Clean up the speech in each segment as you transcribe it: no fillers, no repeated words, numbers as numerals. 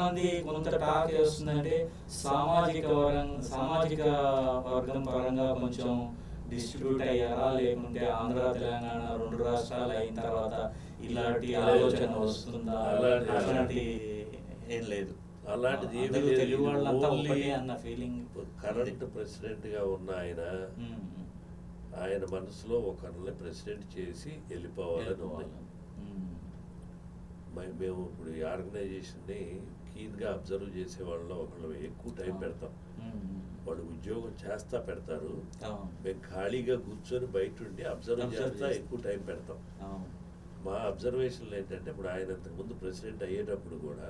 కొంతమంది కొంత టాక్ వస్తుందంటే సామాజిక వర్గం పరంగా కొంచెం డిస్ట్రిబ్యూట్ అయ్యారా, లేకుంటే ఆంధ్ర తెలంగాణ 2 రాష్ట్రాలు అయిన తర్వాత ఇలాంటి ఆలోచన వస్తుందా? అలాంటి ఏం లేదు. అలాంటిది తెలుగు వాళ్ళంతా ఒకటే అన్న ఫీలింగ్. కరెంట్ ప్రెసిడెంట్ గా ఉన్న ఆయన మనసులో ఒకరిని ప్రెసిడెంట్ చేసి వెళ్ళిపోవాలని ఉంది. మేము ఇప్పుడు ఈ ఆర్గనైజేషన్ని కీన్గా అబ్జర్వ్ చేసే వాళ్ళలో ఒకళ్ళు ఎక్కువ టైం పెడతాం. వాళ్ళు ఉద్యోగం చేస్తా పెడతారు, మేము ఖాళీగా కూర్చొని బయట ఉండి అబ్జర్వ్ చేస్తా ఎక్కువ టైం పెడతాం. మా అబ్జర్వేషన్లు ఏంటంటే, ఇప్పుడు ఆయన ఇంతకుముందు ప్రెసిడెంట్ అయ్యేటప్పుడు కూడా,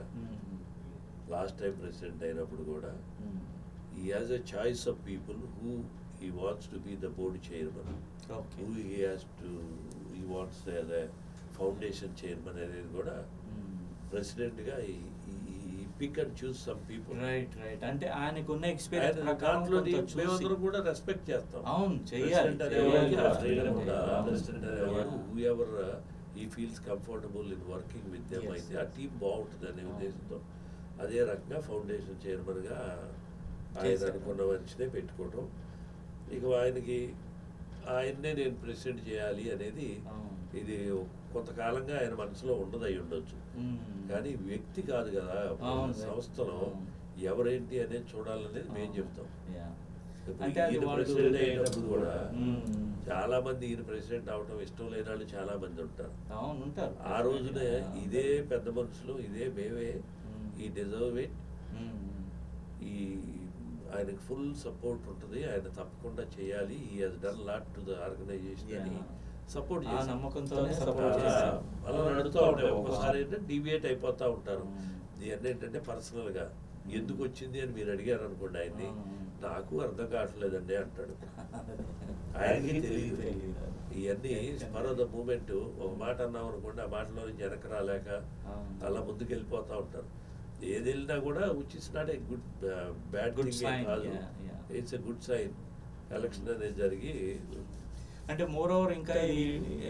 లాస్ట్ టైం ప్రెసిడెంట్ అయినప్పుడు కూడా, he has a choice of people who he wants to be the board chairman, who he wants as a foundation chairman అనేది కూడా ప్రెసిడెంట్ గా pick and choose some people. Right. అంటే ఆయనకున్న experience దాంట్లో మేమందరం కూడా రెస్పెక్ట్ చేస్తాం. అవును, చేయాలి. ప్రెసిడెంట్ అనేవాడు who ever he feels comfortable in working with them, అయితే ఆ టీం బాగుంటుంది అనే ఉద్దేశంతో అదే రకంగా ఫౌండేషన్ చైర్మన్గా ఆయన అనుకున్న మనిషినే పెట్టుకోవటం. ఇక ఆయన్నే నేను ప్రెసిడెంట్ చేయాలి అనేది ఇది కొంతకాలంగా ఆయన మనసులో ఉండదై ఉండొచ్చు. కానీ వ్యక్తి కాదు కదా, సంస్థలో ఎవరేంటి అనేది చూడాలనేది మేము చెప్తాం. ఈయన ప్రెసిడెంట్ అయినప్పుడు కూడా చాలా మంది ఈయన ప్రెసిడెంట్ అవడం ఇష్టం లేని వాళ్ళు చాలా మంది ఉంటారు. ఆ రోజునే ఇదే పెద్ద మనుషులు, ఇదే మేమే, ఈ డిజర్వ్ ఇట్, ఈ ఆయనకు ఫుల్ సపోర్ట్ ఉంటుంది, ఆయన తప్పకుండా చేయాలి, ఈ has done lot to the organisation అని సపోర్ట్ చేసి అలా నడుతూ ఉంటాయి. ఒక్కోసారి ఏంటంటే డివియేట్ అయిపోతూ ఉంటారు. ఇవన్నీ ఏంటంటే పర్సనల్గా ఎందుకు వచ్చింది అని మీరు అడిగారు అనుకోండి, ఆయన్ని నాకు అర్థం కావట్లేదండి అంటాడు. ఆయనకి తెలియదు. ఇవన్నీ స్పర్ ఆఫ్ ద మూమెంట్. ఒక మాట అన్నాం అనుకోండి, ఆ మాటలో నుంచి వెనక రాలేక అలా ముందుకు వెళ్ళిపోతూ ఉంటారు. ఏది వెళ్ళినా కూడా which is not a good bad thing కాదు, it's a good sign. Election అనేది జరిగి అంటే మోర్ ఓవర్ ఇంకా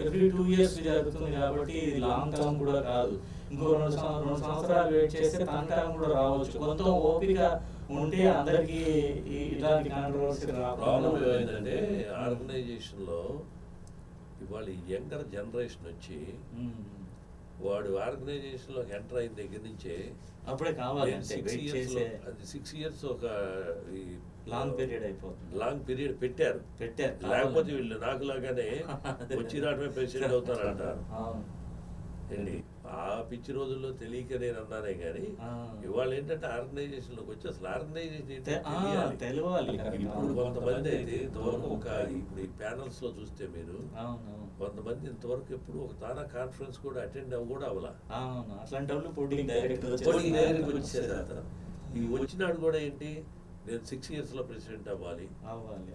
ఎవ్రీ 2 years జరుగుతుంది కాబట్టి ఇది లాంగ్ టర్మ్ కూడా కాదు. ఇంకో 2 సంవత్సరాలు వెయిట్ చేస్తే తన టర్మ్ కూడా రావచ్చు. కొంత ఓపిక ఉంటే అందరికి ఇలాంటి కాంట్రవర్సీ ప్రాబ్లం ఏంటంటే, ఆర్గనైజేషన్ లో ఇవాళ యంగర్ జనరేషన్ వచ్చి వాడు ఆర్గనైజేషన్ లో ఎంటర్ అయిన దగ్గర నుంచే అప్పుడే కావాలి. 6 years ఒక లాంగ్ పీరియడ్ అయిపోతుంది. లాంగ్ పీరియడ్ పెట్టారు. లేకపోతే వీళ్ళు నాకు లాగానే వచ్చి రావడమే ప్రెసిడెంట్ అవుతారంటారు. ఆ పిచ్చి రోజుల్లో తెలియక నేను అన్నానే కానీ, ఇవాళ ఏంటంటే ఆర్గనైజేషన్ లోకి వచ్చి అసలు ఆర్గనైజేషన్ తెలియాలి. ఇప్పుడు కొంతమంది అయితే ఇంతవరకు ఇప్పుడు ఈ ప్యానల్స్ లో చూస్తే మీరు కొంతమంది ఇంతవరకు ఎప్పుడు ఒక తానా కాన్ఫరెన్స్ కూడా అటెండ్ కూడా అవ్వాల. అట్లాంటి వాళ్ళు పోటీ డైరెక్ట్ వచ్చేసారు. ఈ వచ్చినాడు కూడా ఏంటి, నేను 6 years లో ప్రెసిడెంట్ అవ్వాలి,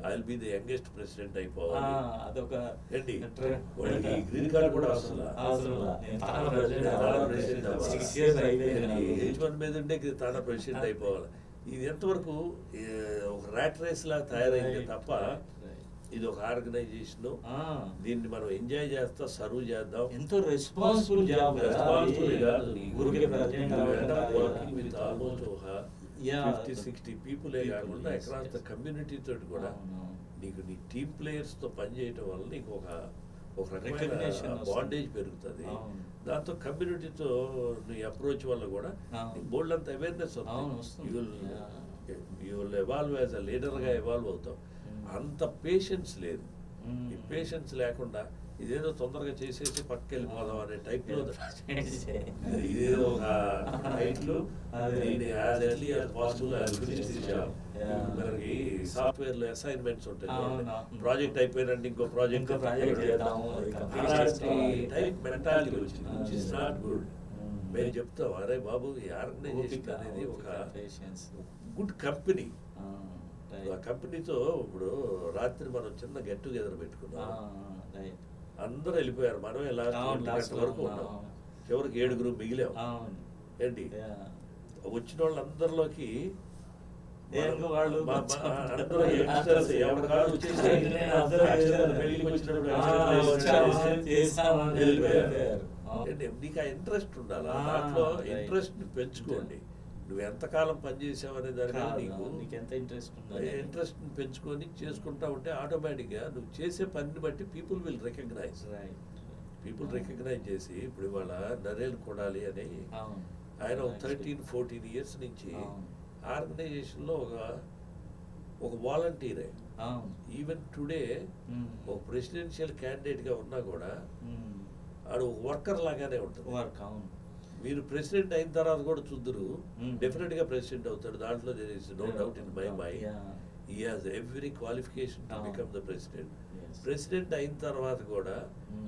I will be the youngest president అయిపోవాలి. అదొక ఏంటి గ్రీన్ కార్డ్ కూడా అవసరం H1 మీద ఉండే తానా ప్రెసిడెంట్ అయిపోవాలి. ఇది ఎంతవరకు ఒక ర్యాట్ రేస్ లా తయారైంది తప్ప ఇది ఒక ఆర్గనైజేషన్. దీన్ని మనం ఎంజాయ్ చేస్తా సర్వ్ చేద్దాం. ఎంతో రెస్పాన్సిబుల్ జాబ్. ఆల్మోస్ట్ 50-60 పీపుల్ కాకుండా అక్రాస్ ద కమ్యూనిటీ తోటి కూడా నీకు నీ టీమ్ ప్లేయర్స్ తో పనిచేయటం వల్ల నీకు ఒక రకమైన బాండేజ్ పెరుగుతుంది. దాంతో కమ్యూనిటీతో నీ అప్రోచ్ వల్ల కూడా బోల్డ్ అంత అవేర్నెస్ వస్తుంది. You will evolve as a leader గా ఎవాల్వ్ అవుతావు. అంత పేషెన్స్ లేదు. ఈ పేషెన్స్ లేకుండా ఇదేదో తొందరగా చేసేసి పక్కకి వెళ్ళిపోదాం అనే టైప్ లో ఇదేదో ఒక టైట్లు మనకి సాఫ్ట్వేర్ లో అసైన్మెంట్స్ ఉంటాయి, ప్రాజెక్ట్ అయిపోయినండి ఇంకో ప్రాజెక్ట్ టైప్ మెంటాలిటీ వచ్చింది, విచ్ ఇస్ నాట్ గుడ్. మేము చెప్తాం, అరే బాబు ఈ ఆర్గనైజేషన్ అనేది ఒక గుడ్ కంపెనీ. ఆ కంపెనీతో ఇప్పుడు రాత్రి మనం చిన్న గెట్ టుగెదర్ పెట్టుకున్నాం, అందరూ వెళ్ళిపోయారు, మనం ఎలా వరకు ఉన్నాం, చివరికి 7 మిగిలాం. ఏంటి వచ్చిన వాళ్ళందరిలోకి అందరూ ఎవరి కాదు వచ్చేసి పెళ్లికి వచ్చినప్పుడు నీకు ఆ ఇంట్రెస్ట్ ఉండాలి. దాంట్లో ఇంట్రెస్ట్ పెంచుకోండి. నువ్వు ఎంతకాలం పనిచేసావు అనే దాని మీద నీకు నీకు ఎంత ఇంట్రెస్ట్ ఉందో ఇంట్రెస్ట్ పెంచుకొని చేసుకుంటా ఉంటే ఆటోమేటిక్గా నువ్వు చేసే పనిని బట్టి పీపుల్ విల్ రికగ్నైజ్. చేసి ఇప్పుడు ఇవాళ నరేల్ కొడాలి అని ఆయన 13-14 ఇయర్స్ నుంచి ఆర్గనైజేషన్లో ఒక వాలంటీరే. ఈవెన్ టుడే ఒక ప్రెసిడెన్షియల్ క్యాండిడేట్గా ఉన్నా కూడా ఆడు ఒక వర్కర్ లాగానే ఉంటుంది. మీరు ప్రెసిడెంట్ అయిన తర్వాత కూడా చూద్దరు, డెఫినెట్గా ప్రెసిడెంట్ అవుతాడు, దాంట్లో there is no doubt in my mind. He has every qualification to become the president. President అయిన తర్వాత కూడా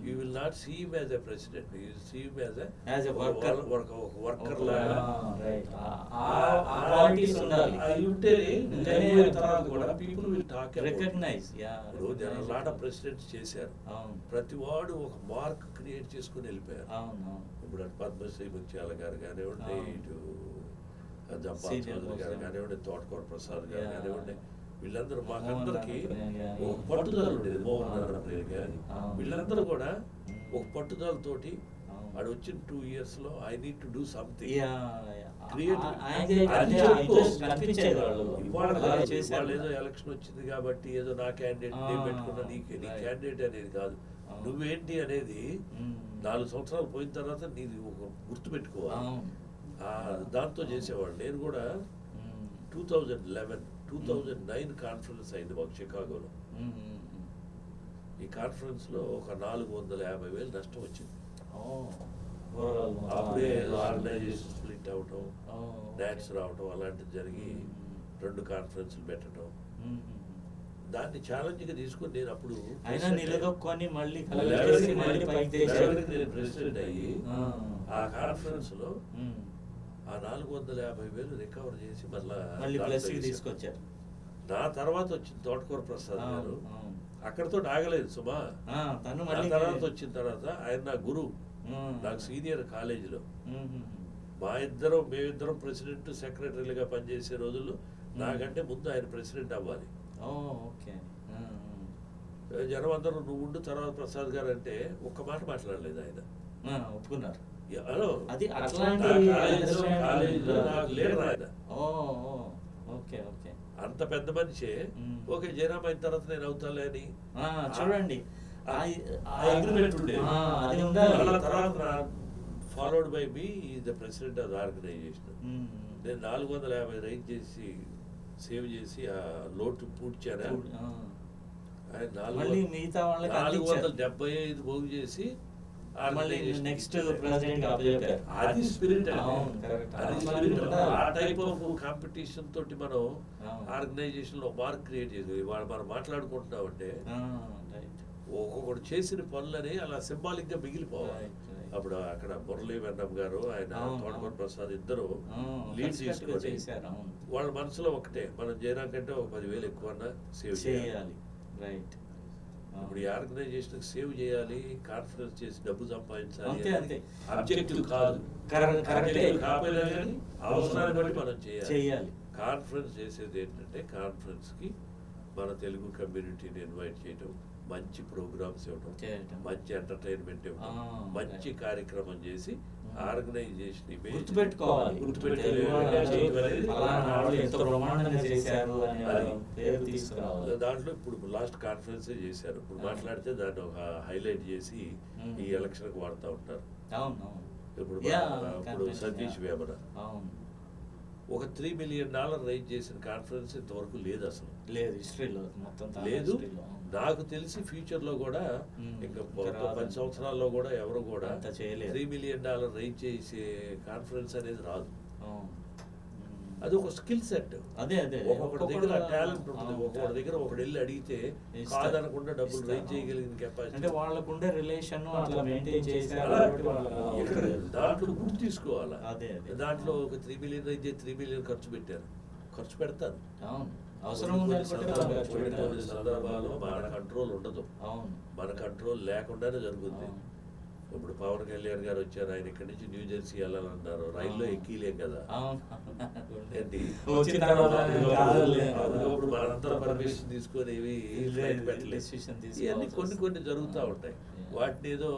you will not see him as a president, you will see him as a worker లాగా. తర్వాత కూడా people will talk recognise. ఇప్పుడు there are lot of presidents చేశారు, ప్రతి వాడు ఒక మార్క్ క్రియేట్ చేసుకుని వెళ్ళిపోయారు. ఇప్పుడు అటు పద్మశ్రీ ముత్యాల గారు కానివ్వండి, ఇటు జంపాల్ చౌదరి గారు కానివ్వండి, తోటకూర ప్రసాద్ గారు కానివ్వండి, వీళ్ళందరూ మాకందరికి ఒక పట్టుదల ఉండేది. మోహన్ గారు కానీ వీళ్ళందరూ కూడా ఒక పట్టుదలతోటి వాడు వచ్చిన 2 years లో I need to do something వాళ్ళు ఏదో ఎలక్షన్ వచ్చింది కాబట్టి ఏదో నా క్యాండిడేట్ నేను పెట్టుకున్నా, నీ క్యాండిడేట్ అనేది కాదు, నువ్వేంటి అనేది 4 సంవత్సరాలు పోయిన తర్వాత నీది ఒక గుర్తు పెట్టుకోవాలి. దాంతో చేసేవాడు. నేను కూడా 2009 కాన్ఫరెన్స్ అయింది మాకు చికాగోలో. ఈ కాన్ఫరెన్స్ లో ఒక 450,000 నష్టం వచ్చింది. అప్పుడే ఆర్గనైజేషన్ స్ప్లిట్ అవటం, డాన్స్ రావటం అలాంటిది జరిగి 2 కాన్ఫరెన్స్లు పెట్టడం, దాన్ని ఛాలెంజ్ గా తీసుకొని నేను అప్పుడు ప్రెసిడెంట్ అయ్యి ఆ కాన్ఫరెన్స్ లో ఆ 450,000 రికవర్ చేసి మళ్ళీ తీసుకొచ్చారు. నా తర్వాత వచ్చిన తోటకూర ప్రసాద్ గారు అక్కడతో ఆగలేదు సుమా. తర్వాత వచ్చిన తర్వాత ఆయన నా గురువు, నాకు సీనియర్ కాలేజీలో. మేమిద్దరం ప్రెసిడెంట్ సెక్రటరీలుగా పనిచేసే రోజుల్లో నాకంటే ముందు ఆయన ప్రెసిడెంట్ అవ్వాలి. జనం అందరూ నువ్వు ఉండు తర్వాత ప్రసాద్ గారు అంటే ఒక్క మాట మాట్లాడలేదు ఆయన, ఒప్పుకున్నారు. అంత పెద్ద మనిషి ఓకే జయరామ్ అయిన తర్వాత నేను అవుతాలే అని చూడండి followed by me the president of the organisation. నేను 450 రైజ్ చేసి సేవ్ చేసి ఆ లోటు పూడ్చాను. ఆయన 475 పోగు చేసి నెక్స్ట్ ప్రెసిడెంట్ అది స్పిరిట్. ఆ టైప్ ఆఫ్ కాంపిటీషన్ తోటి మనం ఆర్గనైజేషన్ లో మార్క్ క్రియేట్ చేసి మనం మాట్లాడుకుంటున్నామంటే ఒక్కొక్కడు చేసిన పనులని అలా సింబాలిక్ గా మిగిలిపోవాలి. అప్పుడు అక్కడ మురళీ వెన్నం గారు, ఆయన తోటకూర ప్రసాద్ ఇద్దరు లీడ్ తీసుకొని వాళ్ళ మనసులో ఒకటే, మనం జయరాం కంటే ఒక 10,000 ఎక్కువ సేవ్ చేయాలి. ఇప్పుడు ఈ ఆర్గనైజేషన్ సేవ్ చేయాలి, కాన్ఫరెన్స్ చేసి డబ్బు సంపాదించాలి, ఆబ్జెక్టివ్ కాదు. అవసరాన్ని బట్టి మనం చేయాలి. కాన్ఫరెన్స్ చేసేది ఏంటంటే కాన్ఫరెన్స్ కి మన తెలుగు కమ్యూనిటీని ఇన్వైట్ చేయడం, మంచి ప్రోగ్రామ్స్ ఇవ్వడం, మంచి ఎంటర్టైన్మెంట్ ఇవ్వడం, మంచి కార్యక్రమం చేసి ఆర్గనైజేషన్ దాంట్లో ఇప్పుడు లాస్ట్ కాన్ఫరెన్స్ చేశారు. ఇప్పుడు మాట్లాడితే దాన్ని ఒక హైలైట్ చేసి ఈ ఎలక్షన్ కి వాడుతూ ఉంటారు. ఇప్పుడు సతీష్ వేమన ఒక $3 million రైజ్ చేసిన కాన్ఫరెన్స్ ఇంతవరకు లేదు, అసలు లేదు, హిస్టరీలో మొత్తం లేదు. నాకు తెలిసి ఫ్యూచర్ లో కూడా ఇంకా 10 సంవత్సరాల్లో కూడా ఎవరు కూడా $3 million రైజ్ చేసే కాన్ఫరెన్స్ అనేది రాదు. అది ఒక స్కిల్ సెట్. ఒక్కొక్కటి దగ్గర టాలెంట్ ఉంటుంది, ఒక్కొక్కటి దగ్గర ఒకటి వెళ్ళి అడిగితే కాదనకుండా డబ్బులు రైజ్ చేయగలిగిన కెపాసిటీ, అంటే వాళ్ళకుండే రిలేషన్ అట్లా మెయింటైన్ చేశారు. దాంట్లో గుర్తు తీసుకోవాలా. దాంట్లో ఒక 3 million రైజ్ చేసి 3 million ఖర్చు పెడతారు. సందర్భాల్లో మన కంట్రోల్ ఉండదు, మన కంట్రోల్ లేకుండానే జరుగుతుంది. ఇప్పుడు పవన్ కళ్యాణ్ గారు వచ్చారు, ఆయన ఇక్కడి నుంచి న్యూ జెర్సీ వెళ్ళాలన్నారు, రైల్లో ఎక్కిలేం కదా. ఏంటి ఇప్పుడు మనంతా పర్మిషన్ తీసుకొని పెట్టలేదు. ఇవన్నీ కొన్ని జరుగుతూ ఉంటాయి. వాటిని ఏదో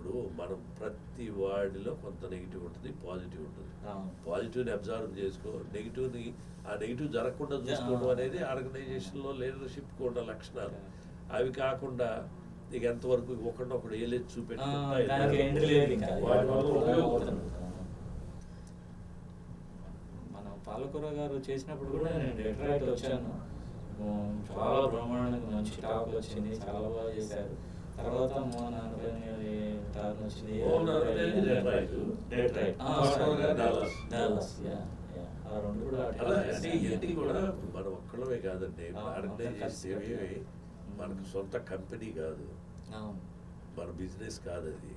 ఇప్పుడు మనం ప్రతి వాడిలో కొంత నెగిటివ్ ఉంటుంది, పాజిటివ్ ఉంటుంది. అవును. పాజిటివ్ని అబ్జర్వ్ చేసుకో, నెగిటివ్ని ఆ నెగిటివ్ జరగకుండా చూసుకోవడం అనేది ఆర్గనైజేషన్లో లీడర్షిప్కి ఉన్న లక్షణాలు. అవి కాకుండా ఇక ఎంతవరకు ఒకరినొకడు ఏలేది చూపెట్టుకుంటా దానికి end లేదు ఇంకా. వాటి వల్ల ఉపయోగం ఉండదు. మన పాలకూర గారు చేసినప్పుడు కూడా నేను డెట్రాయిట్ వచ్చాను. చాలా బ్రహ్మాండంగా మంచి టాక్ వచ్చింది, చాలా బాగా చేశారు. తర్వాత మోహన్ అనేది టాక్ వచ్చింది. మోహన్ అనేది డెట్రాయిట్. పాలకూర గారు డాలస్. Dallas, yeah, yeah. ఆ రెండు కూడా అలా అంటే ఇవన్నీ కూడా మనం ఒక్కళ్ళమే కాదండి. ఆర్గనైజేషన్ ఏవి మనకు సొంత కంపెనీ కాదు, అవును. మన బిజినెస్ కాదు అది.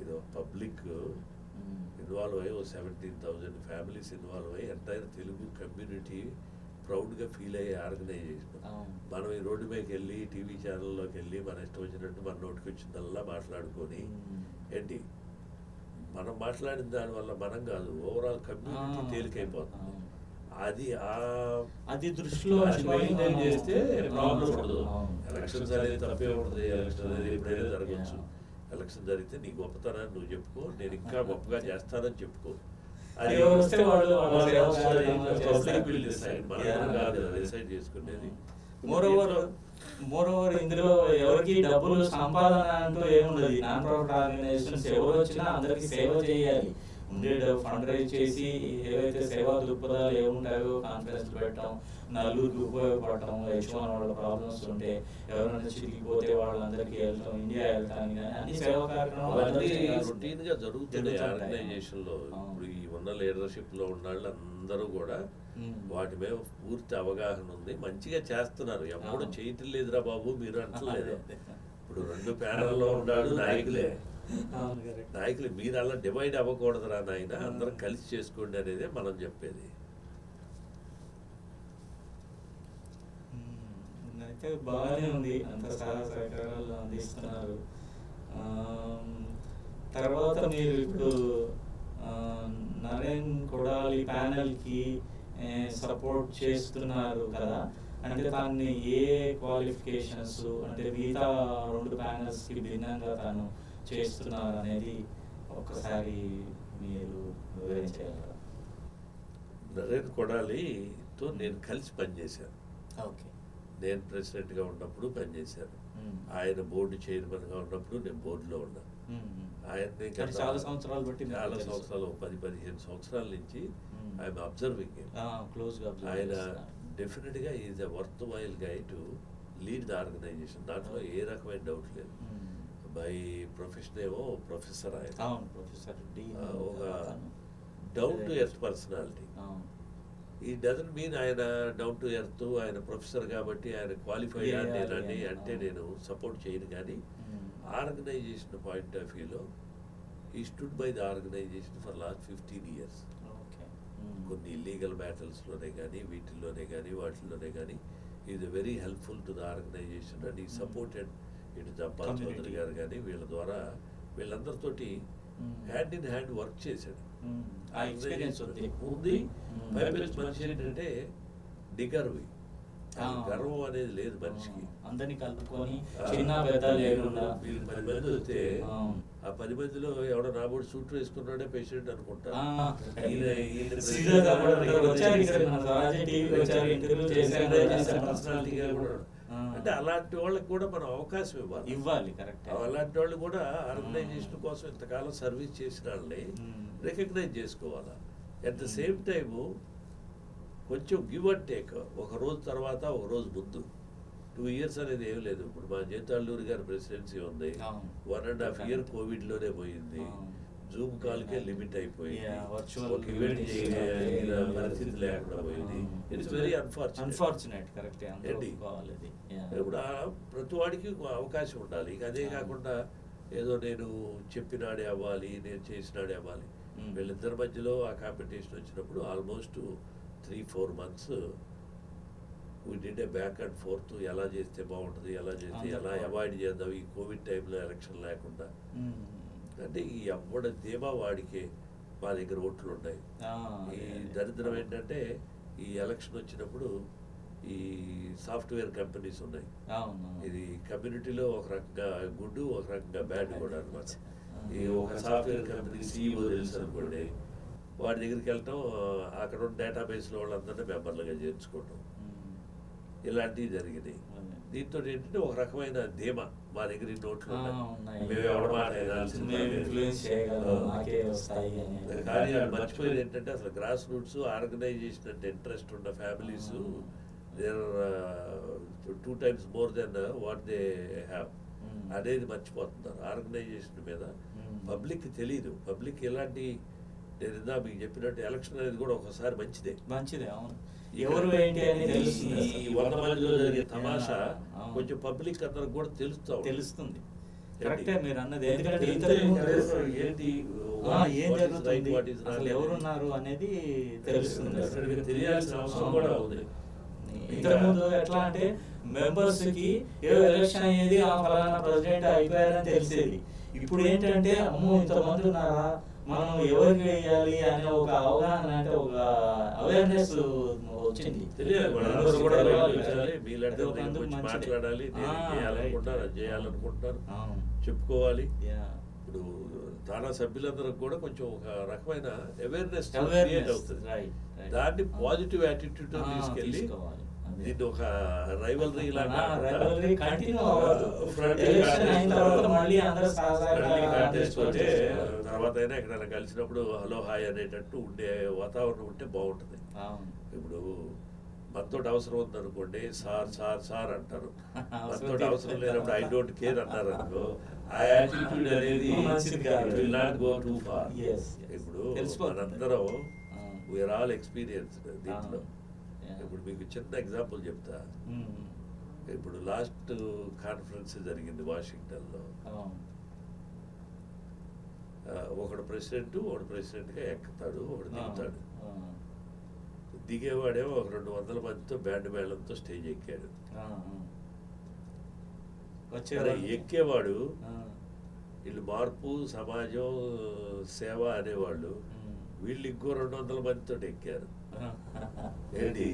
ఇది ఒక పబ్లిక్ మ్మ్. ఇన్వాల్వ్ అయ్యి 17,000 ఫ్యామిలీస్ ఇన్వాల్వ్ అయ్యి ఎంటైర్ తెలుగు కమ్యూనిటీ ప్రౌడ్గా ఫీల్ అయ్యే ఆర్గనైజేషన్. అవును. మనం ఈ రోడ్డు మీదకి వెళ్ళి టీవీ ఛానల్లోకి వెళ్ళి మన ఇష్టం వచ్చినట్టు మన నోటికి వచ్చిందల్లా మాట్లాడుకొని మ్మ్. ఏంటి మనం మాట్లాడిన దానివల్ల మనం కాదు, ఓవరాల్ కమ్యూనిటీ తేలికైపోతుంది. అవును. అది దృష్టిలో మెయింటైన్ చేస్తే ప్రాబ్లం అవును. ఉండదు. అవును. ఎలక్షన్స్ అనేది తప్పే ఉంటుంది. ఎలక్షన్ అనేది ఎప్పుడైనా జరగచ్చు. ఎలక్షన్ జరిగితే నీ గొప్పతనాన్ని నువ్వు చెప్పుకో, నేను ఇంకా గొప్పగా చేస్తానని చెప్పుకో. అది ఎవరు వస్తే వాళ్ళు పబ్లిక్ విల్ డిసైడ్, మనం కాదు డిసైడ్ చేసుకునేది. మోరోవర్ ఇందులో ఎవరికి డబ్బులు సంపాదన అంటూ ఏముండదు. నాన్ ప్రాఫిట్ ఆర్గనైజేషన్స్ ఎవరు వచ్చినా అందరికి సేవ చేయాలి. ఉండే ఫండ్ రైజ్ చేసి ఏవైతే సేవా దృక్పథాలు ఏముంటాయో కాన్ఫరెన్స్ పెట్టడం, నలుగురికి ఉపయోగపడటం, H1 వాళ్ళ ప్రాబ్లమ్స్ ఉంటే ఎవరైనా చిరిగిపోతే వాళ్ళందరికీ వెళ్ళటం, ఇండియా వెళ్తాను, అన్ని సేవా అవన్నీ కార్యక్రమాలు రొటీన్ గా జరుగుతున్నాయి జరుగుతుంటాయి. ఆర్గనైజేషన్ లో. ఇప్పుడు ఈ ఉన్న లీడర్షిప్ లో ఉన్న వాళ్ళందరూ కూడా వాటి మీద పూర్తి అవగాహన ఉంది, మంచిగా చేస్తున్నారు. ఎప్పుడు చేయటం లేదురా బాబు మీరు అంటలేదు. ఇప్పుడు 2 ప్యానల్లో ఉన్నాడు నాయకులే. నాయకులు మీరు అలా డివైడ్ అవ్వకూడదురా నాయన, అందరం కలిసి చేసుకోండి అనేదే మనం చెప్పేది. అయితే బాగానే ఉంది, అంత సహాయ సహకారాలు అందిస్తున్నారు. తర్వాత మీరు ఇప్పుడు నరేన్ కొడాలి ప్యానెల్కి సపోర్ట్ చేస్తున్నారు కదా, అంటే దాన్ని ఏ క్వాలిఫికేషన్స్ అంటే మిగతా 2 ప్యానెల్స్కి భిన్నంగా తాను చేస్తున్నారు అనేది ఒక్కసారి మీరు వివరించగలరా? నరేన్ కొడాలితో నేను కలిసి పనిచేశాను. ఓకే. నేను ప్రెసిడెంట్గా ఉన్నప్పుడు పనిచేశాను. ఆయన బోర్డు చైర్మన్గా ఉన్నప్పుడు నేను బోర్డులో ఉన్నాను. ఆయన్ని చాలా సంవత్సరాలు బట్టి చాలా సంవత్సరాలు 10-15 సంవత్సరాల నుంచి ఐఎమ్ అబ్జర్వింగ్. ఆయన డెఫినెట్గా is a worthwhile guy to lead the organisation. దాంట్లో ఏ రకమైన డౌట్ లేదు. బై ప్రొఫెషన్ ఏమో ప్రొఫెసర్ ఆయన. ఒక డౌన్ టు ఎర్త్ పర్సనాలిటీ. ఈ డజంట్ మీన్ ఆయన డౌన్ టు ఎర్త్, ఆయన ప్రొఫెసర్ కాబట్టి ఆయన క్వాలిఫైడ్ నేనండి అంటే నేను సపోర్ట్ చేయను. కానీ ఆర్గనైజేషన్ పాయింట్ ఆఫ్ వ్యూలో ఈ stood by the organisation for last 15 years. కొన్ని ఇల్లీగల్ బ్యాటిల్స్లోనే కానీ వీటిల్లోనే కానీ వాటిల్లోనే కానీ is very helpful to the organisation and ఈ సపోర్టెడ్ ఇటు జంపాల్ చౌదరి గారు కానీ వీళ్ళ ద్వారా వీళ్ళందరితోటి హ్యాండ్ ఇన్ హ్యాండ్ వర్క్ చేశాడు. ఉంది. పైపెచ్చు మనిషి ఏంటంటే డిగర్వి, గర్వం అనేది లేదు మనిషికి. అందరినీ కలుపుకొని చిన్న పెద్ద లేకుండా మీరు 10 మంది వస్తే ఆ 10 మందిలో ఎవడో నాబోడు సూట్ వేసుకున్నాడే పేషెంట్ అనుకుంటా. అంటే అలాంటి వాళ్ళకి కూడా మనం అవకాశం ఇవ్వాలి. అలాంటి వాళ్ళు కూడా ఆర్గనైజేషన్ కోసం ఇంతకాలం సర్వీస్ చేసిన వాళ్ళని రికగ్నైజ్ చేసుకోవాలా. అట్ ద సేమ్ టైము కొంచెం గివ్ అండ్ టేక్. ఒక రోజు తర్వాత ఒక రోజు ముందు 2 years అనేది ఏం లేదు. ఇప్పుడు మా జేతాళ్ళూరి గారి ప్రెసిడెన్సీ ఉంది, 1.5 year కోవిడ్లోనే పోయింది. జూమ్ కాల్కే లిమిట్ అయిపోయింది, ఒక ఈవెంట్ చేయగలిగిన పరిస్థితి లేకుండా పోయింది. It's very unfortunate. ఇప్పుడు ప్రతి వాడికి ప్రతి ఉండాలి. ఇక అదే కాకుండా ఏదో నేను చెప్పినాడే అవ్వాలి, నేను చేసినాడే అవ్వాలి. వీళ్ళిద్దరి మధ్యలో ఆ కాంపిటీషన్ వచ్చినప్పుడు almost 3-4 months we did a back and fourth. ఎలా చేస్తే బాగుంటుంది, ఎలా చేస్తే ఎలా అవాయిడ్ చేద్దాం ఈ కోవిడ్ టైంలో ఎలక్షన్ లేకుండా. అంటే ఈ అవ్వడ ధీమా వాడికే మా దగ్గర ఓట్లు ఉన్నాయి. ఈ దరిద్రం ఏంటంటే ఈ ఎలక్షన్ వచ్చినప్పుడు ఈ సాఫ్ట్వేర్ కంపెనీస్ ఉన్నాయి. ఇది కమ్యూనిటీలో ఒక రకంగా గుడ్, ఒక రకంగా బ్యాడ్ కూడా అనమాట. ఈ ఒక సాఫ్ట్వేర్ కంపెనీ CEO తెలుసు అనుకోండి, వాడి దగ్గరికి వెళ్ళటం, అక్కడ ఉన్న డేటాబేస్లో వాళ్ళందరినీ మెంబర్లుగా చేర్చుకోవటం, ఇలాంటివి జరిగినాయి. దీంతో ఏంటంటే ఒక రకమైన ధీమా, మా దగ్గర ఈ నోట్లు ఉన్నాయి, మేము ఎవరి మాట వినాల్సిందే. కానీ అది మర్చిపోయేది ఏంటంటే అసలు గ్రాస్ రూట్స్ ఆర్గనైజేషన్ అంటే ఇంట్రెస్ట్ ఉన్న families there 2 times more than what they have అనేది మర్చిపోతున్నారు. ఆర్గనైజేషన్ మీద పబ్లిక్ తెలియదు. పబ్లిక్ ఎలాంటి, నేను ఇందా మీకు చెప్పినట్టు ఎలక్షన్ అనేది కూడా ఒకసారి మంచిదే. అవును, ఎవరు ఏంటి అని ఈ 100 మందిలో జరిగే తమాషా కొంచెం పబ్లిక్ అందరికి కూడా తెలుస్తుంది. కరెక్టే మీరు అన్నది. ఎందుకంటే ఏంటి, ఏం జరుగుతుంది, అసలు ఎవరున్నారు అనేది తెలుస్తుంది. తెలియాల్సిన అవసరం కూడా ఉంది. ఇంతకుముందు ఎట్లా అంటే మెంబర్స్ కి ఏదో ఎలక్షన్ అయ్యేది, ఆ ఫలానా ప్రెసిడెంట్ అయిపోయారని తెలిసేది. ఇప్పుడు ఏంటంటే అమ్మో ఇంతమంది ఉన్నారా, మనం ఎవరికి వేయాలి అనే ఒక అవగాహన, అంటే ఒక అవేర్నెస్ వచ్చింది. మాట్లాడాలి, చేయాలనుకుంటారు, చెప్పుకోవాలి. ఇప్పుడు చాలా సభ్యులందరికి కూడా కొంచెం ఒక రకమైన అవేర్నెస్ క్రియేట్ అవుతుంది. దాన్ని పాజిటివ్ యాటిట్యూడ్ తీసుకెళ్ళి దీన్ని ఒక రైవల్రీ లాగా తర్వాత అయినా ఎక్కడైనా కలిసినప్పుడు హలో హాయ్ అనేటట్టు ఉండే వాతావరణం ఉంటే బాగుంటుంది. ఇప్పుడు మనతో అవసరం ఉందనుకోండి, సార్ సార్ సార్ అంటారు. మనతో అవసరం లేనప్పుడు ఐ డోంట్ కేర్ అన్నారు అనుకో, ఆ యాటిట్యూడ్ అనేది will not go too far. ఇప్పుడు మనందరం వీఆర్ ఆల్ ఎక్స్పీరియన్స్డ్ దీంట్లో. ఇప్పుడు మీకు చిన్న ఎగ్జాంపుల్ చెప్తా. ఇప్పుడు లాస్ట్ కాన్ఫరెన్స్ జరిగింది వాషింగ్టన్లో. ఒకడు ప్రెసిడెంట్గా ఎక్కుతాడు, ఒకడు దిగుతాడు. దిగేవాడేమో ఒక 200 మందితో బ్యాండ్ మేళంతో స్టేజ్ ఎక్కాడు. ఎక్కేవాడు వీళ్ళు మార్పు, సమాజం, సేవ అనేవాళ్ళు, వీళ్ళు ఇంకో 200 మందితో ఎక్కారు. ఏంటి,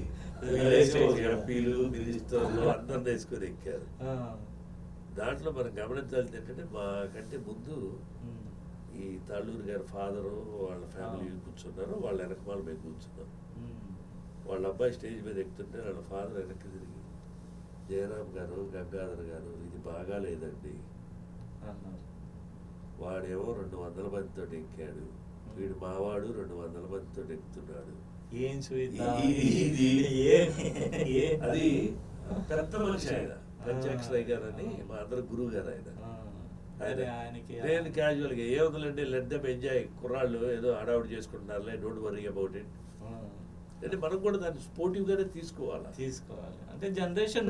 ఎంపీలు, మినిస్టర్లు అందరిని వేసుకొని ఎక్కారు. దాంట్లో మనం గమనించాల్సింది ఏంటంటే, మాకంటే ముందు ఈ తాళ్ళూరు గారి ఫాదరు వాళ్ళ ఫ్యామిలీ కూర్చున్నారు, వాళ్ళ వెనకమాల మేము కూర్చున్నాం. వాళ్ళ అబ్బాయి స్టేజ్ మీద ఎక్కుతుంటే వాళ్ళ ఫాదర్ వెనక్కి తిరిగి, జయరామ్ గారు, గంగాధర్ గారు, ఇది బాగా లేదండి, వాడేమో 200 మందితో ఎక్కాడు, వీడు మావాడు 200 మందితో ఎక్కుతున్నాడు. అది పెద్ద మనిషి ఆయన, పంచాక్షరయ్య గారు అని మా అందరు గురువు గారు ఆయన. నేను క్యాజువల్గా ఏముందండి, లెట్ దెమ్ ఎంజాయ్, కుర్రాళ్ళు ఏదో హడావుడి చేసుకుంటున్నారులే, డోంట్ వరీ అబౌట్ ఇట్ అంటే మనం కూడా దాన్ని స్పోర్టివ్ గానే తీసుకోవాలి. అంటే జనరేషన్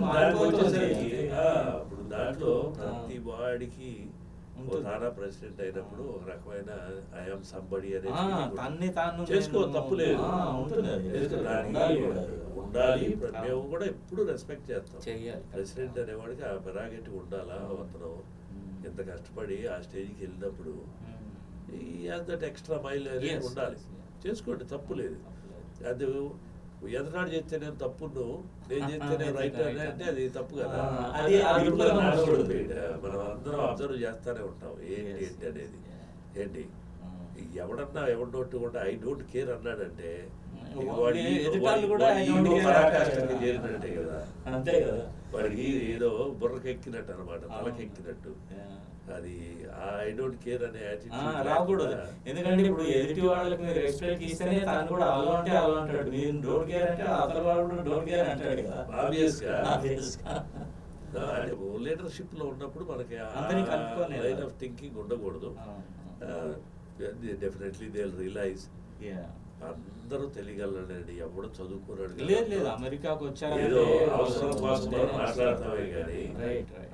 ఇప్పుడు దాంట్లో ప్రతి వాడికి తానా ప్రెసిడెంట్ అయినప్పుడు ఒక రకమైన ఐఎమ్ సంబడి అనేది చేసుకో, తప్పు లేదు, ఉండాలి. మేము కూడా ఎప్పుడు రెస్పెక్ట్ చేస్తాం. ప్రెసిడెంట్ అనేవాడికి ఆ ప్రెరాగేటివ్ ఉండాలా. అతను ఎంత కష్టపడి ఆ స్టేజ్కి వెళ్ళినప్పుడు దట్ ఎక్స్ట్రా మైల్ అనేది ఉండాలి. చేసుకోండి, తప్పు లేదు. అది ఎదనాడు చేస్తేనే తప్పు, నేను చేస్తేనే రైట్ అంటే అది తప్పు కదా. మనం అందరం అబ్జర్వ్ చేస్తానే ఉంటాం ఏంటి అనేది. ఏంటి ఎవడన్నా ఎవరినోటి కూడా ఐ డోంట్ కేర్ అన్నాడంటే చేరినట్టే కదా. వాడికి ఏదో బుర్రకెక్కినట్టు అనమాట, తలకెక్కినట్టు. అది ఐ డోంట్ కేర్ అనే యాటిట్యూడ్ రాకూడదు. ఎందుకంటే ఇప్పుడు ఎదుటి వాళ్ళకి మీరు రెస్పెక్ట్ ఇస్తేనే తను కూడా అలా అంటే అలా అంటాడు. మీరు డోంట్ కేర్ అంటే అతని వాడు కూడా డోంట్ కేర్ అంటాడు కదా. ఆబ్వియస్ గా లీడర్షిప్ లో ఉన్నప్పుడు మనకి లైన్ ఆఫ్ థింకింగ్ ఉండకూడదు. Definitely they will realise. అందరూ తెలియగలండి, ఎవడు చదువుకున్నాడు లేదు. అమెరికాకు వచ్చారు ఏదో అవసరం కోసం మాట్లాడతామే కానీ,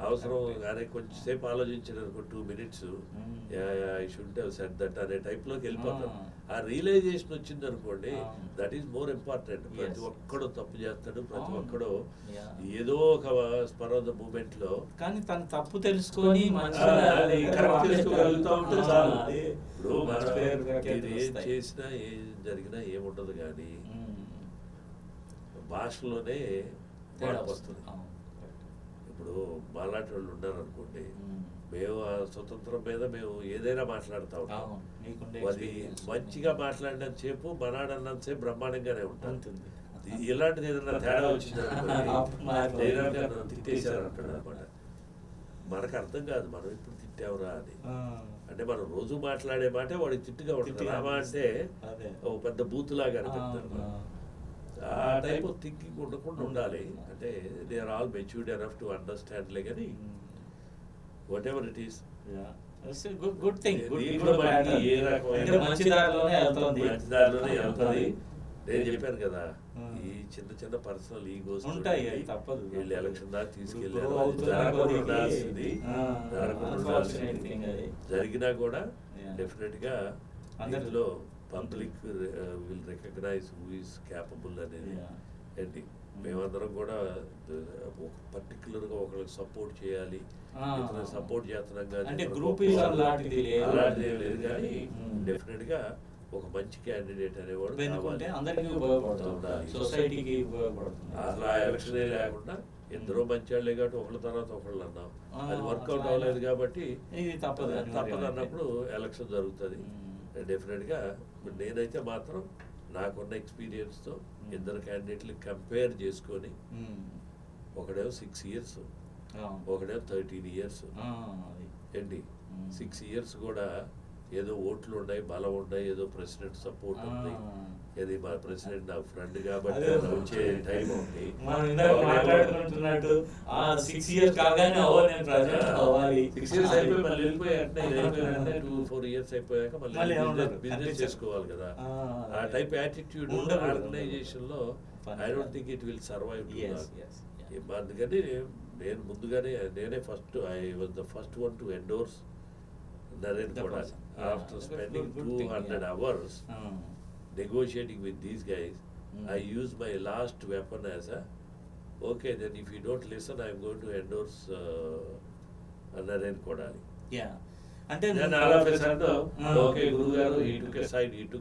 అవసరం కానీ కొంచెం సేపు ఆలోచించారు 2 minutes I should have said that అనే టైప్ లోకి వెళ్ళిపోతాం. ఆ రియలైజేషన్ వచ్చింది అనుకోండి, దట్ ఈస్ మోర్ ఇంపార్టెంట్. ప్రతి ఒక్కడు తప్పు చేస్తాడు, ప్రతి ఒక్కడు ఏదో ఒక స్పర్ ఆఫ్ ద మూమెంట్ లో, కానీ తన తప్పు తెలుసుకొని కరెక్ట్ చేసుకోగలుగుతా ఉంటే చాలు. ఇప్పుడు మనం ఏం చేసినా ఏం జరిగినా ఏముండదు, కానీ భాషలోనే మార్పు వస్తుంది. ఇప్పుడు మాలాంటి వాళ్ళు ఉన్నారనుకోండి, మేము ఆ స్వతంత్రం మీద మేము ఏదైనా మాట్లాడుతూ ఉంటాం. అవును, మీకుండే అది experience. మంచిగా మాట్లాడినంత సేపు మనాడన్నంతసేపు బ్రహ్మాండంగానే ఉంటుంది. ఉంటుంది. ఇలాంటిది ఏదైనా తేడా వచ్చింది అప్పుడు మారిపోతుంది. జయరామ్ గారు నన్ను తిట్టేశారు అంటాడు అనమాట. మనకు అర్థం కాదు మనం ఇప్పుడు తిట్టావురా అని. ఆ, అంటే మనం రోజు మాట్లాడే మాట వాడికి తిట్టుగా ఉంటుంది. తిట్టుగా రామా అంటే అదే. ఒక పెద్ద బూతులాగా అనిపిస్తుంది. ఆ, ఆ టైప్ ఆఫ్ థింకింగ్ ఉండకుండా ఉండాలి. అంటే they are all matured enough to అండర్స్టాండ్లే కానీ whatever it is yeah. It's a good thing. దీంట్లో మనకి ఏ అంటే మంచి దారిలోనే వెళ్తుంది. మంచి దారిలోనే వెళ్తుంది. నేను చెప్పాను కదా, ఆ. ఈ చిన్న చిన్న పర్సనల్ ఈగోస్ ఉంటాయి, అది తప్పదు. వీళ్ళు ఎలక్షన్ దాకా ఇప్పుడు తీసుకెళ్ళారు. grow అది అవుతున్న జరగకుండా కొద్దికి, ఉండాల్సింది. ఆ, జరగకుండా unfortunate ఉండాల్సింది. thing అది. జరిగినా కూడా Yeah. డెఫినెట్ గా అందరి- అందులో public will recognise who is capable అనేది. Yeah. ఏంటి మేమందరం కూడా ఒక పర్టికులర్ గా ఒకరికి సపోర్ట్ చేయాలి, ఆ. ఇతను సపోర్ట్ చేస్తున్నాం కానీ అంటే ఇతను గ్రూపిజం గొప్పవాడు. లాంటిది లేదు. అలాంటిది ఏం లేదు కానీ Mm. డెఫినెట్ గా ఒక మంచి క్యాండిడేట్ అనేవాడు ఎందుకంటే కావాలి. అందరికీ ఉపయోగపడుతుంది, ఉండాలి. సొసైటీకి ఉపయోగపడుతుంది. అసలు ఆ ఎలక్షనే లేకుండా ఇద్దరు మంచి వాళ్ళే కాబట్టి ఒకళ్ళ తర్వాత ఒకళ్ళు అన్నాం. ఆ, అది వర్కౌట్ అట్లా అవ్వలేదు కాబట్టి ఇది తప్పదు, తప్పదు అన్నప్పుడు ఎలక్షన్ జరుగుతుంది. Mm. డెఫినెట్ గా ఇప్పుడు నేనైతే మాత్రం నాకున్న ఎక్స్పీరియన్స్ తో ఇద్దరు క్యాండిడేట్లు కంపేర్ చేసుకొని, ఒకడేమో 6 years, ఒకడేమో 13 years. ఏంటి 6 years కూడా ఏదో ఓట్లు ఉన్నాయి, బలం ఉన్నాయి, ఏదో ప్రెసిడెంట్ సపోర్ట్ ఉంది. ఇది మా ప్రెసిడెంట్ నా ఫ్రెండ్ కాబట్టి అదే. నాకు వచ్చే టైం ఉంది. మనం ఇందాక మాట్లాడుకుంటున్నట్టు ఆ 6 years కాగానే నేను ప్రెసిడెంట్ అవ్వాలి. 6 years అయిపోయి మళ్ళీ వెళ్ళిపోయాక 2-4 years అయిపోయాక మళ్ళీ మళ్ళీ ఏమన్నారు? బిజినెస్ కనిపించదు. చేసుకోవాలి కదా. ఆ, ఆ టైప్ యాటిట్యూడ్ ఉండకూడదు. ఆర్గనైజేషన్ లో I don't think it will survive. Yes, yes, yeah. అందుకని నేను ముందుగానే నేనే I was the first one to endorse Naren The కూడా person. Yeah, after that's a spending good thing, 200 yeah. hours Ah. negotiating with these guys. Mm. I use my last weapon as a okay, then if you don't listen, I'm going to endorse Naren Kodali. Yeah. అంటే Then all of a sudden, Ah. okay, Guru Garu, he took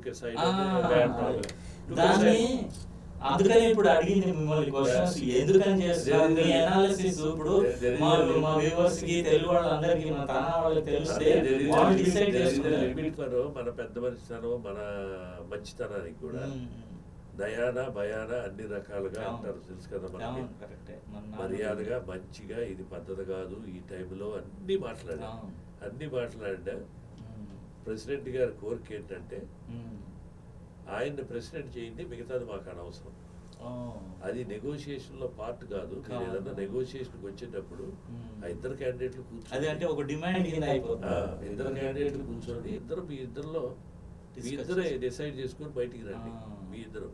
a side, ఆ, bad problem. Took a దాన్ని side. అందుకని ఇప్పుడు అడిగింది మిమ్మల్ని questions ఎందుకని చేస్తారు మీ analysis. ఇప్పుడు మా వ్యూవర్స్ కి తెలుగు వాళ్ళందరికీ మన తన వాళ్ళకి తెలిస్తే వాళ్ళు డిసైడ్ చేసుకుంటారు. లిమిట్ ఫర్ మన పెద్ద మనిషితనం, మన మంచితనానికి కూడా దయాన భయాన అన్ని రకాలుగా అవును. అంటారు, తెలుసు కదా మనకి. అవును, కరెక్టే. మర్యాదగా మంచిగా ఇది పద్ధతి కాదు, ఈ టైంలో అన్ని మాట్లాడా అవును. అన్ని మాట్లాడా. ప్రెసిడెంట్ గారి కోరిక ఏంటంటే ఆయన్ని ప్రెసిడెంట్ చేయండి, మిగతాది మాకు అనవసరం. అది నెగోషియేషన్ లో పార్ట్ కాదు. మీరు ఏదన్నా నెగోషియేషన్కి వచ్చేటప్పుడు ఆ ఇద్దరు క్యాండిడేట్లు అది కూర్చొని అంటే ఒక డిమాండ్ కింద అయిపోతుంది. ఇద్దరు క్యాండిడేట్లు కూర్చొని మీ ఇద్దరిలో మీ Discuss ఇద్దరే చేసుకో. డిసైడ్ చేసుకొని బయటికి రండి. మీ ఇద్దరు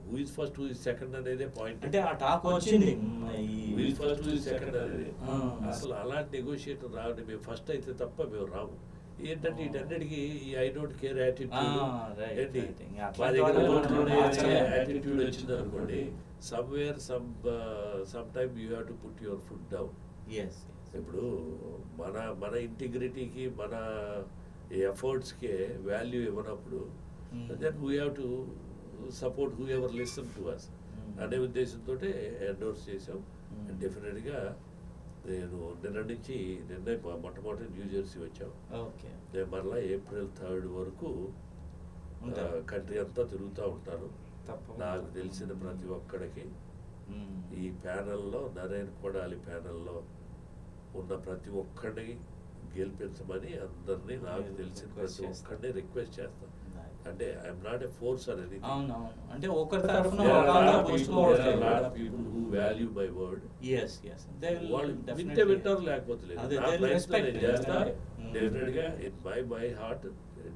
who is first, who is second అనేదే పాయింట్. అంటే ఆ టాక్ వచ్చింది who is first, who is second అనేది. ఆ. అసలు అలాంటి నెగోషియేటర్ రావండి. మేము ఫస్ట్ అయితే తప్ప మేము రాము. ఏంటంటే వీటన్నిటికీ ఈ I don't care attitude right, ఏంటి right. ఇంకా మా అట్లాంటి దగ్గర వాళ్ళు ఓట్లోనే మార్చలేం. యాటిట్యూడ్ వచ్చింది అనుకోండి, somewhere some time you have to put your foot down. Yes ఇప్పుడు మన ఇంటిగ్రిటీకి మన ఎఫర్ట్స్కే వాల్యూ ఇవ్వనప్పుడు then we have to support whoever listen to us అనే ఉద్దేశంతో ఎండోర్స్ చేసాం. డెఫినెట్గా నేను నిన్న మొట్టమొదటి న్యూ జెర్సీ వచ్చాం. ఓకే. నేను మరలా April 3rd వరకు కంట్రీ అంతా తిరుగుతూ ఉంటాను. నాకు తెలిసిన ప్రతి ఒక్కడికి ఈ ప్యానెల్లో, నరేన్ కొడాలి ప్యానెల్లో ఉన్న ప్రతి ఒక్కడిని గెలిపించమని అందరినీ నాకు తెలిసిన ప్రతి ఒక్కడిని రిక్వెస్ట్ చేస్తాను. అంటే ఐఎమ్ నాట్ ఎ ఫోర్స్ అనేది. అవునవును, అంటే ఒకరి తరఫున people who value my word. వాళ్ళు వింటే వింటారు, లేకపోతే లేదు. అదే, నా they'll ప్రయత్నం respect నేను it. చేస్తా. Mm. డెఫినెట్గా ఇన్ మై హార్ట్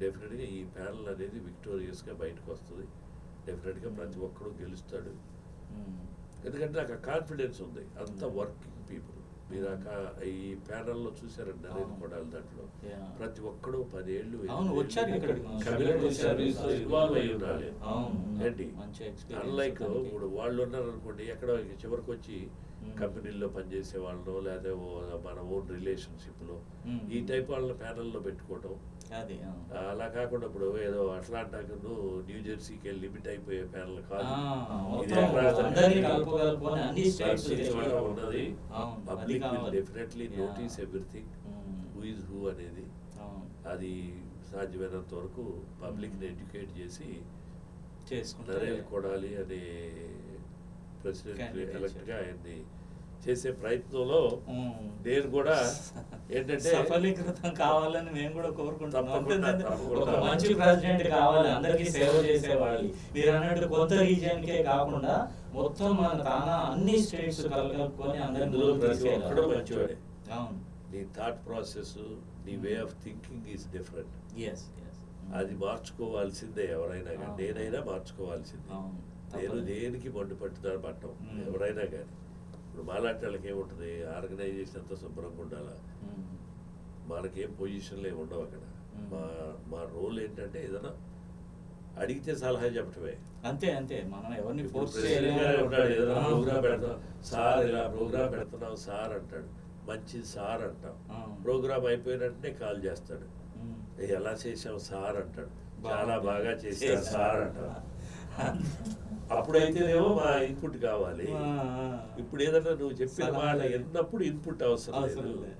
డెఫినెట్గా ఈ ప్యానల్ అనేది విక్టోరియస్గా బయటకు వస్తుంది. డెఫినెట్గా ప్రతి ఒక్కడు గెలుస్తాడు. ఎందుకంటే నాకు కాన్ఫిడెన్స్ ఉంది. అంత వర్కింగ్ పీపుల్. మీరు ఈ ప్యానల్లో చూసారండి నరేంద్ర కొడాలి దాంట్లో ప్రతి ఒక్కడు 10 ఏళ్ళు కమ్యూనిటీ సర్వీస్ లో ఇన్వాల్వ్ అయ్యి ఉండాలి. ఏంటి అన్లైక్ ఇప్పుడు వాళ్ళు ఉన్నారు అనుకోండి, ఎక్కడ చివరికి వచ్చి కంపెనీల్లో పనిచేసే వాళ్ళలో లేదా మన ఓన్ రిలేషన్షిప్ లో ఈ టైప్ వాళ్ళ ప్యానల్లో పెట్టుకోవటం అది అలా కాకుండా ఇప్పుడు ఏదో అట్లాంటాకు న్యూ జెర్సీకి వెళ్ళి లిమిట్ అయిపోయే ప్యానల్ కాదు. ఇది మొత్తం ఎక్కడ అందరినీ కలుపుకొని అన్ని స్టేట్స్ ప్రతి చోట ఉన్నది. అవును, అది పబ్లిక్ విల్ కావాలి. Definitely Yeah. Notice everything, who is who అనేది. అవును, అది సాధ్యమైనంత వరకు పబ్లిక్ని ఎడ్యుకేట్ చేసి చేసుకుంటే నరేల్ కొడాలి అనే ప్రెసిడెంట్ Candidate ఎలక్ట్గా ఆయన్ని చేసే ప్రయత్నంలో ఉమ్. నేను కూడా ఏంటంటే సఫలీకృతం కావాలని మేము కూడా కోరుకుంటున్నాం. తప్పకుండా, ఎందుకంటే తప్పకుండా. ఒక మంచి ప్రెసిడెంట్ కావాలి, అందరికీ సేవ చేసేవాళ్ళు. మీరు అన్నట్టు కొత్త రీజియన్ కే కాకుండా మొత్తం మన తానా అన్ని స్టేట్స్ కలుపుకొని అందరినీ ఇందులో ముందుకు ప్రతి ఒక్కడు తీసుకెళ్ళాలి. మంచివాడే. అవును, నీ థాట్ ప్రాసెస్, నీ way of thinking is different. Yes yes, అది మార్చుకోవాల్సిందే ఎవరైనా కానీ. అవును. నేనైనా మార్చుకోవాల్సిందే. అవును, నేను తప్పదు. దేనికి మొండి పట్టుదల పట్టం, ఎవరైనా కానీ. ఇప్పుడు మాలాంటి వాళ్ళకి ఏముంటుంది, ఆర్గనైజేషన్ అంతా శుభ్రంగా ఉండాలా, ఉమ్. మనకేం పొజిషన్లు ఏమి ఉండవు అక్కడ. మ్మ్. మా మా రోల్ ఏంటంటే ఏదైనా అడిగితే సలహా చెప్పటమే. అంతే అంతే, మనం ఎవరిని ఇప్పుడు ఫోర్స్ ప్రెసిడెంట్ గారు ఉంటాడు, ఏదైనా చేయలేము. ప్రోగ్రామ్ పెడతాం, సార్ ఇలా ప్రోగ్రామ్ పెడుతున్నాం సార్ అంటాడు, మంచిది సార్ అంటాం. ప్రోగ్రామ్ అయిపోయిన వెంటనే కాల్ చేస్తాడు, ఉమ్. ఎలా చేసాం సార్ అంటాడు, చాలా బాగుంది. బాగా చేశారు సార్ అంటాడు. అప్పుడైతేనేమో మా ఇన్పుట్ కావాలి. ఇప్పుడు ఏదన్నా నువ్వు చెప్పిన సలహా మాట లేదు. ఎన్నప్పుడు ఇన్పుట్ అవసరం అవసరం లేదు. లేదు.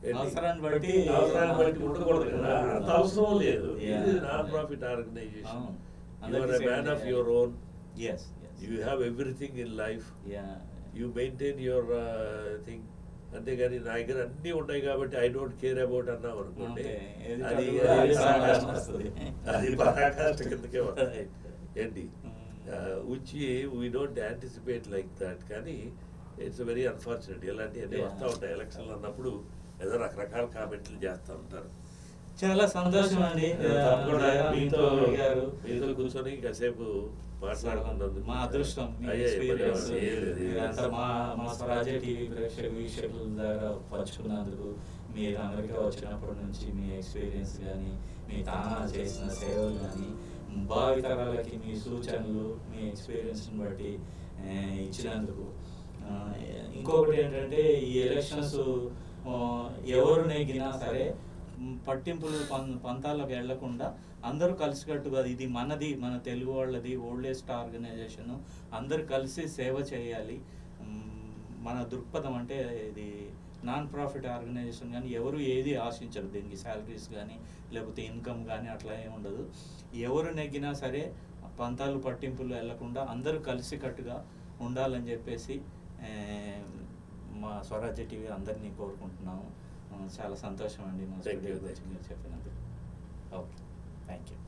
ఏంటి? అవసరాన్ని బట్టి అవసరాన్ని బట్టి ఉండకూడదు కదా, అంత అవసరం లేదు. Yeah. ఇది నాన్ ప్రాఫిట్ ఆర్గనైజేషన్. అవును. You are a అందరికీ man సేవ of చేయాలి. your own. Yes, yes. You have everything in life. Yeah. You maintain your thing. అంతేగాని నా దగ్గర అన్నీ ఉన్నాయి కాబట్టి ఐ డోంట్ కేర్ అబౌట్ అన్నాం అనుకోండి, Okay. ఏది అది చదువు కూడా అది అది పరాకాష్ఠ సాకారం వస్తుంది. అది పరాకాష్ఠ కిందకే వస్తుంది. Right. ఏంటి Mm. వచ్చి we don't anticipate like that. కానీ ఇట్స్ వెరీ అన్ఫార్చునేట్. ఇలాంటివన్నీ Yeah. వస్తూ ఉంటాయి. ఎలక్షన్లు అన్నప్పుడు ఏదో రకరకాల కామెంట్లు చేస్తూ ఉంటారు. చాలా సంతోషం అండి. తప్పకుండా మీతో గారు మీతో కూర్చొని కాసేపు మాట్లాడుకున్నందుకు మా అదృష్టం, మీ అయ్యే, ఎక్స్పీరియన్స్ ఏం లేదు. ఇదంతా మా స్వరాజ్య టీవీ వీక్షకుల ద్వారా పంచుకున్నందుకు, మీరు అమెరికా వచ్చినప్పటి నుంచి మీ ఎక్స్పీరియన్స్ కానీ, మీ తానా చేసిన సేవలు కానీ, భావితరాలకి మీ సూచనలు, మీ ఎక్స్పీరియన్స్ని బట్టి ఇచ్చినందుకు. ఇంకొకటి ఏంటంటే, ఈ ఎలక్షన్స్ ఎవరు నెగ్గినా సరే పట్టింపులు పంతాలకు వెళ్లకుండా అందరూ కలిసికట్టుగా, ఇది మనది, మన తెలుగు వాళ్ళది, ఓల్డెస్ట్ ఆర్గనైజేషన్, అందరూ కలిసి సేవ చేయాలి. మన దృక్పథం అంటే ఇది నాన్ ప్రాఫిట్ ఆర్గనైజేషన్, కానీ ఎవరు ఏది ఆశించరు, దీనికి శాలరీస్ కానీ లేకపోతే ఇన్కమ్ కానీ అట్లా ఏమి ఉండదు. ఎవరు నెగ్గినా సరే పంతాలు పట్టింపులు వెళ్లకుండా అందరూ కలిసికట్టుగా ఉండాలని చెప్పేసి మా స్వరాజ్య టీవీ అందరినీ కోరుకుంటున్నాము. చాలా సంతోషం అండి మా Thank you. స్టూడియోకి వచ్చి మీరు చెప్పినందుకు. Okay, thank you.